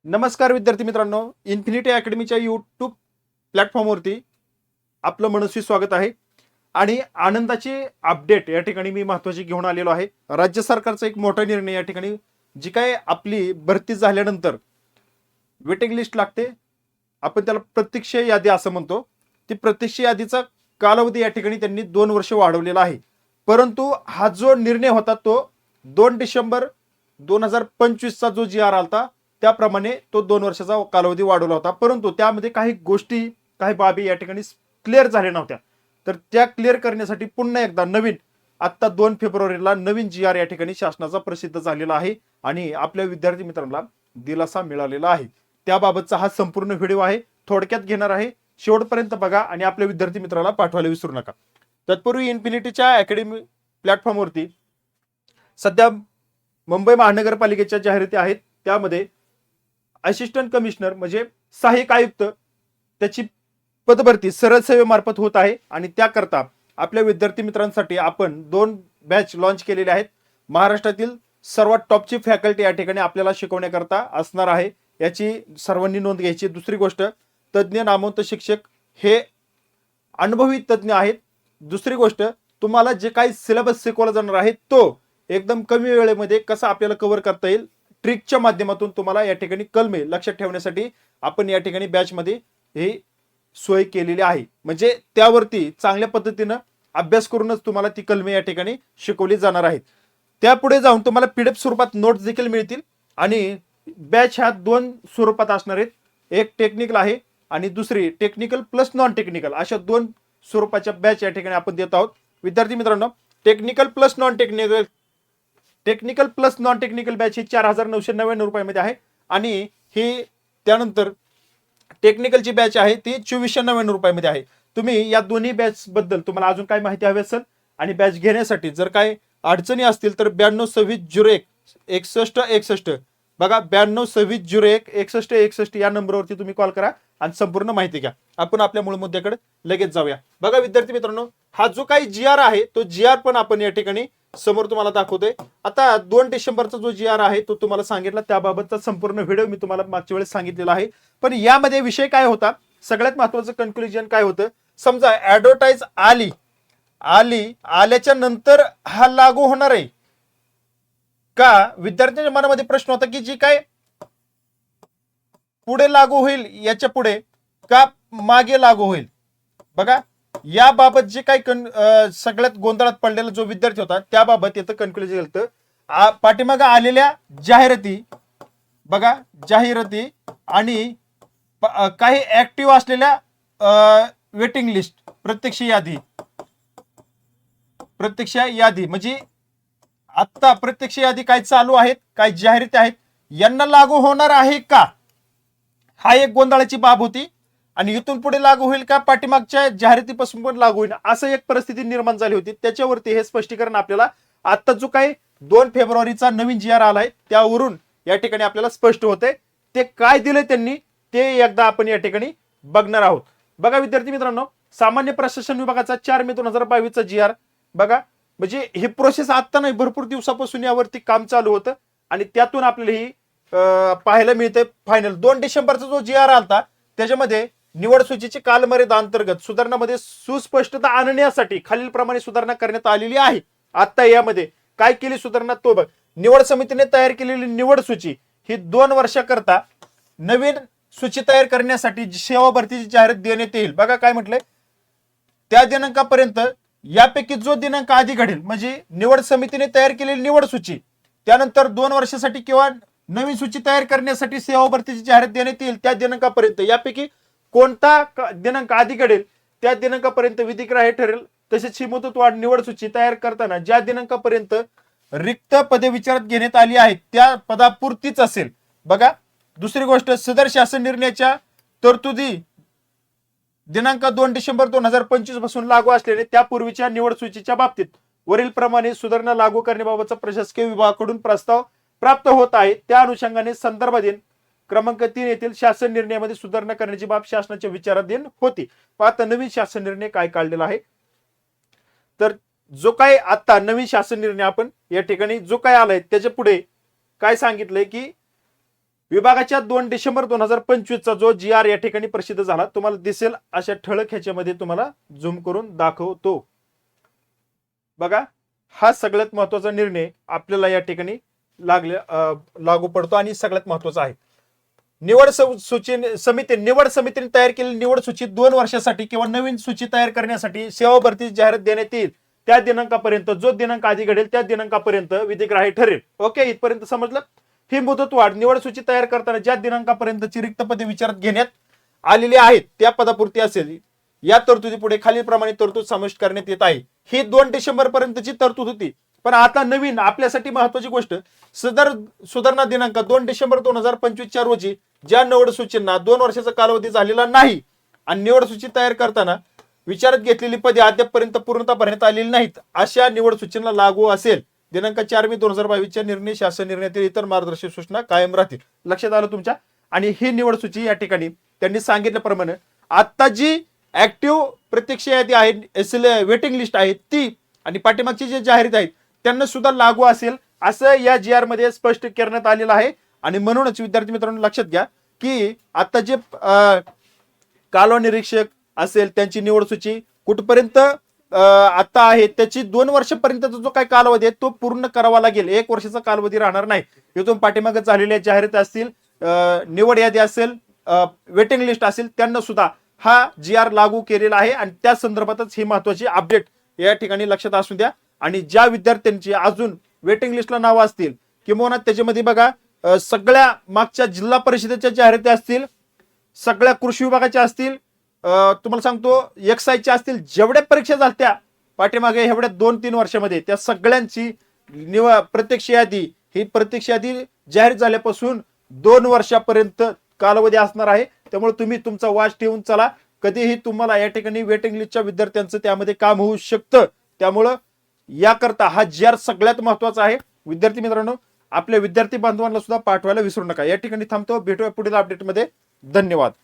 नमस्कार विद्यार्थी मित्रांनो, इन्फिनिटी अकॅडमीच्या यूट्यूब प्लॅटफॉर्मवरती आपलं मनस्वी स्वागत आहे. आणि आनंदाची अपडेट या ठिकाणी मी महत्त्वाची घेऊन आलेलो आहे. राज्य सरकारचा एक मोठा निर्णय या ठिकाणी, जी काय आपली भरती झाल्यानंतर वेटिंग लिस्ट लागते, आपण त्याला प्रत्यक्ष यादी असं म्हणतो. ती प्रत्यक्ष यादीचा कालावधी या ठिकाणी त्यांनी 2 वर्ष वाढवलेला आहे. परंतु हा जो निर्णय होता तो 2 डिसेंबर 2025चा जो जी आर आलता त्याप्रमाणे तो 2 वर्षाचा कालावधी वाढवला होता. परंतु त्यामध्ये काही गोष्टी, काही बाबी या ठिकाणी क्लिअर झाल्या नव्हत्या. तर त्या क्लिअर करण्यासाठी पुन्हा एकदा नवीन आत्ता 2 फेब्रुवारीला नवीन जी आर या ठिकाणी शासनाचा प्रसिद्ध झालेला आहे आणि आपल्या विद्यार्थी मित्रांना दिलासा मिळालेला आहे. त्याबाबतचा हा संपूर्ण व्हिडिओ आहे, थोडक्यात घेणार आहे. शेवटपर्यंत बघा आणि आपल्या विद्यार्थी मित्राला पाठवायला विसरू नका. तत्पूर्वी इन्फिनिटीच्या अकॅडमी प्लॅटफॉर्मवरती सध्या मुंबई महानगरपालिकेच्या जाहिराती आहेत. त्यामध्ये असिस्टंट कमिशनर म्हणजे सहाय्यक आयुक्त त्याची पदभरती सरळ सेवेमार्फत होत आहे. आणि त्याकरता आपल्या विद्यार्थी मित्रांसाठी आपण 2 बॅच लॉन्च केलेले आहेत. महाराष्ट्रातील सर्वात टॉपची फॅकल्टी या ठिकाणी आपल्याला शिकवण्याकरता असणार आहे, याची सर्वांनी नोंद घ्यायची. दुसरी गोष्ट, तज्ज्ञ नामवंत शिक्षक हे अनुभवी तज्ज्ञ आहेत. दुसरी गोष्ट, तुम्हाला जे काही सिलेबस शिकवला जाणार आहे तो एकदम कमी वेळेमध्ये कसा आपल्याला कव्हर करता येईल, ट्रिकच्या माध्यमातून तुम्हाला या ठिकाणी कलमे लक्षात ठेवण्यासाठी आपण या ठिकाणी बॅचमध्ये ही सोय केलेली आहे. म्हणजे त्यावरती चांगल्या पद्धतीनं अभ्यास करूनच तुम्हाला ती कलमे या ठिकाणी शिकवली जाणार आहेत. त्यापुढे जाऊन तुम्हाला पीडीएफ स्वरूपात नोट्स देखील मिळतील. आणि बॅच ह्या 2 स्वरूपात असणार आहेत. एक टेक्निकल आहे आणि दुसरी टेक्निकल प्लस नॉन टेक्निकल, अशा 2 स्वरूपाच्या बॅच या ठिकाणी आपण देत आहोत. विद्यार्थी मित्रांनो, technical plus non technical batch ही 4,999 रुपयामध्ये आहे. आणि ही त्यानंतर टेक्निकलची बॅच आहे ती 2,499 रुपयामध्ये आहे. तुम्ही या दोन्ही बॅच बद्दल तुम्हाला अजून काय माहिती हवी असेल आणि बॅच घेण्यासाठी जर काही अडचणी असतील तर 9226016161 बघा, 9226016161 या नंबरवरती तुम्ही कॉल करा आणि संपूर्ण माहिती घ्या. आपण आपल्या मूळ मुद्द्याकडे लगेच जाऊया. बघा विद्यार्थी मित्रांनो, हा जो काही जी आर आहे तो जी आर पण आपण या ठिकाणी समोर तुम्हाला दाखवतोय. आता 2 डिसेंबरचा जो जी आर आहे तो तुम्हाला सांगितला, त्याबाबतचा संपूर्ण व्हिडिओ मी तुम्हाला मागच्या वेळेस सांगितलेला आहे. पण यामध्ये विषय काय होता, सगळ्यात महत्वाचं कन्क्लुजन काय होतं, समजा ऍडव्हर्टाईज आल्याच्या नंतर हा लागू होणार आहे का, विद्यार्थ्यांच्या मनामध्ये प्रश्न होता की जी काय पुढे लागू होईल याच्या पुढे का मागे लागू होईल. बघा, याबाबत जे काही सगळ्यात गोंधळात पडलेला जो विद्यार्थी होता त्याबाबत येतं कन्क्लुजन होतं. पाठीमागे आलेल्या जाहिराती, बघा जाहिराती आणि काही ऍक्टिव्ह असलेल्या वेटिंग लिस्ट, प्रत्यक्ष यादी म्हणजे आता प्रत्यक्ष यादी काय चालू आहेत, काय जाहिराती आहेत, यांना लागू होणार आहे का, हा एक गोंधळाची बाब होती. आणि इथून पुढे लागू होईल का पाठीमागच्या जाहिरातीपासून पण लागू होईल, असं एक परिस्थिती निर्माण झाली होती. त्याच्यावरती हे स्पष्टीकरण आपल्याला आता जो काही 2 फेब्रुवारीचा नवीन जी आर आलाय त्यावरून या ठिकाणी आपल्याला स्पष्ट होते. ते काय दिले त्यांनी ते एकदा आपण या ठिकाणी बघणार आहोत. बघा विद्यार्थी मित्रांनो, सामान्य प्रशासन विभागाचा 4 मे 2022चा जी आर बघा, म्हणजे ही प्रोसेस आता नाही, भरपूर दिवसापासून यावरती काम चालू होतं आणि त्यातून आपल्याला ही पाहायला मिळते फायनल 2 डिसेंबरचा जो जी आर आलता त्याच्यामध्ये निवड सूचीची कालमर्यादा अंतर्गत सुधारणामध्ये सुस्पष्टता आणण्यासाठी खालील प्रमाणे सुधारणा करण्यात आलेली आहे. आता यामध्ये काय केली सुधारणा तो बघ, निवड समितीने तयार केलेली निवड सूची ही 2 वर्षाकरता नवीन सूची तयार करण्यासाठी सेवा भरतीची जाहिरात देण्यात येईल. बघा काय म्हटलंय, त्या दिनांकापर्यंत यापैकी जो दिनांक आधी घडेल, म्हणजे निवड समितीने तयार केलेली निवड सूची, त्यानंतर 2 वर्षासाठी किंवा नवीन सूची तयार करण्यासाठी सेवा भरतीची जाहिरात देण्यात येईल त्या दिनांकापर्यंत यापैकी कोणता दिनांक आधी घडेल त्या दिनांकापर्यंत विधिग्राह्य ठरेल. तसेच ही मुदतवाढ निवड सूची तयार करताना ज्या दिनांकापर्यंत रिक्त पदे विचारात घेण्यात आली आहेत त्या पदापुरतीच असेल. बघा, दुसरी गोष्ट, सदर शासन निर्णयाच्या तरतुदी दिनांक 2 डिसेंबर 2025 पासून लागू असलेले त्यापूर्वीच्या निवड सूचीच्या बाबतीत वरील प्रमाणे सुधारणा लागू करण्याबाबतचा प्रशासकीय विभागाकडून प्रस्ताव प्राप्त होत आहे. त्या अनुषंगाने संदर्भाधीन क्रमांक 3 येथील शासन निर्णयामध्ये सुधारणा करण्याची बाब शासनाच्या विचाराधीन होती. आता नवीन शासन निर्णय काय काढलेला आहे, तर जो काय आता नवीन शासन निर्णय आपण या ठिकाणी जो काय आलाय त्याच्या पुढे काय सांगितलंय की विभागाच्या 2 डिसेंबर 2025 चा जो जी आर या ठिकाणी प्रसिद्ध झाला, तुम्हाला दिसेल अशा ठळक ह्याच्यामध्ये तुम्हाला झूम करून दाखवतो. बघा, हा सगळ्यात महत्वाचा निर्णय आपल्याला या ठिकाणी लागू पडतो आणि सगळ्यात महत्वाचा आहे. निवड समितीने तयार केलेली निवड सूची 2 वर्षासाठी किंवा नवीन सूची तयार करण्यासाठी सेवा भरती जाहिरात देण्यात येईल त्या दिनांकापर्यंत, जो दिनांक आधी घडेल त्या दिनांकापर्यंत विधिग्राह्य ठरेल. ओके, इथपर्यंत समजलं. ही मुदतवाढ निवड सूची तयार करताना ज्या दिनांकापर्यंतची रिक्त पदे विचारात घेण्यात आलेली आहेत त्या पदापुरती असेल. या तरतुदी पुढे खालीलप्रमाणे तरतूद समाविष्ट करण्यात येत आहे. ही 2 डिसेंबर पर्यंतची तरतूद होती, पण आता नवीन आपल्यासाठी महत्वाची गोष्ट, सुधारणा दिनांक 2 डिसेंबर 2025 रोजी ज्या निवड सूचींना 2 वर्षाचा कालावधी झालेला नाही आणि निवड सूची तयार करताना विचारात घेतलेली पदे अद्यापपर्यंत पूर्णता भरण्यात आलेली नाहीत, अशा निवड सूचींना लागू असेल. दिनांक 4 मे 2022 च्या निर्णय शासन निर्णयातील इतर मार्गदर्शक सूचना कायम राहतील. लक्षात आलं तुमच्या. आणि ही निवड सूची या ठिकाणी त्यांनी सांगितल्याप्रमाणे आता जी ऍक्टिव्ह प्रत्यक्ष यादी आहे, वेटिंग लिस्ट आहे ती, आणि पाठीमागची जे जाहिरात आहेत त्यांना सुद्धा लागू असेल असं या जी आर मध्ये स्पष्ट करण्यात आलेलं आहे. आणि म्हणूनच विद्यार्थी मित्रांनो लक्षात घ्या की आता जे कालवा निरीक्षक असेल त्यांची निवड सूची कुठपर्यंत आता आहे, त्याची 2 वर्षापर्यंतचा जो काही कालावधी आहे तो पूर्ण करावा लागेल. 1 वर्षाचा कालावधी राहणार नाही. इथून पाठीमागे झालेल्या जाहिरात असतील, निवड यादी असेल, वेटिंग लिस्ट असेल, त्यांना सुद्धा हा जी आर लागू केलेला आहे. आणि त्या संदर्भातच ही महत्वाची अपडेट या ठिकाणी लक्षात असू द्या. आणि ज्या विद्यार्थ्यांची अजून वेटिंग लिस्टला नावं असतील किंवा त्याच्यामध्ये बघा सगळ्या मागच्या जिल्हा परिषदेच्या जाहिराती असतील, सगळ्या कृषी विभागाच्या असतील, तुम्हाला सांगतो एक्साईजच्या असतील, जेवढ्या परीक्षा झाल्या पाठीमागे एवढ्या 2-3 वर्षामध्ये त्या सगळ्यांची प्रत्यक्ष यादी, ही प्रत्यक्ष यादी जाहीर झाल्यापासून 2 वर्षापर्यंत कालावधी असणार आहे. त्यामुळे तुम्ही तुमचा वाच ठेवून चला. कधीही तुम्हाला या ठिकाणी वेटिंग लिस्टच्या विद्यार्थ्यांचं त्यामध्ये काम होऊ शकतं. त्यामुळं याकरता हा जी आर सगळ्यात महत्वाचा आहे. विद्यार्थी मित्रांनो, आपल्या विद्यार्थी बांधवांना सुद्धा पाठवायला विसरू नका. या ठिकाणी थांबतो. भेटूया पुढील अपडेटमध्ये. धन्यवाद.